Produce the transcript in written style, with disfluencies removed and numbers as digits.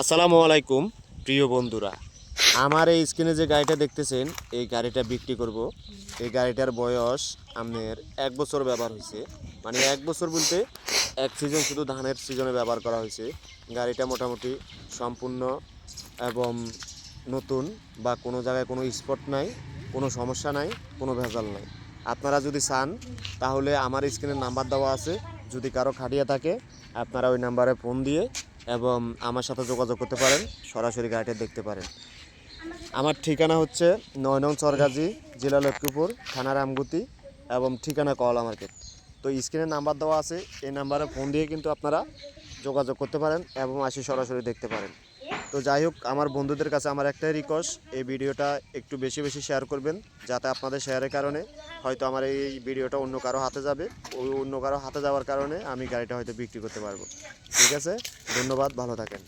আসসালামু আলাইকুম প্রিয় বন্ধুরা, আমার এই স্ক্রিনে যে গাড়িটা দেখতেছেন এই গাড়িটা বিক্রি করব। এই গাড়িটার বয়স আপনার 1 বছর ব্যবহার হয়েছে, মানে 1 বছর বলতে এক সিজন শুধু ধানের সিজনে ব্যবহার করা হয়েছে। গাড়িটা মোটামুটি সম্পূর্ণ এবং নতুন, বা কোনো জায়গায় কোনো স্পট নাই, কোনো সমস্যা নাই, কোনো ভেজাল নাই। আপনারা যদি চান তাহলে আমার স্ক্রিনের নাম্বার দেওয়া আছে, যদি কারো খাটিয়ে থাকে আপনারা ওই নাম্বারে ফোন দিয়ে এবং আমার সাথে যোগাযোগ করতে পারেন, সরাসরি গাড়িটা দেখতে পারেন। আমার ঠিকানা হচ্ছে 9 নং চরগাজী, জেলা লক্ষ্মীপুর, থানা রামগুতি এবং ঠিকানা কলা মার্কেট। তো স্ক্রিনে নাম্বার দেওয়া আছে, এই নাম্বারে ফোন দিয়ে কিন্তু আপনারা যোগাযোগ করতে পারেন এবং আসি সরাসরি দেখতে পারেন। তো যাই হোক, আমার বন্ধুদের কাছে আমার একটাই রিকোয়েস্ট, এই ভিডিওটা একটু বেশি বেশি শেয়ার করবেন, যাতে আপনাদের শেয়ারের কারণে হয়তো আমার এই ভিডিওটা অন্য কারো হাতে যাবে, ওই অন্য কারো হাতে যাওয়ার কারণে আমি গাড়িটা হয়তো বিক্রি করতে পারবো। ঠিক আছে, ধন্যবাদ, ভালো থাকেন।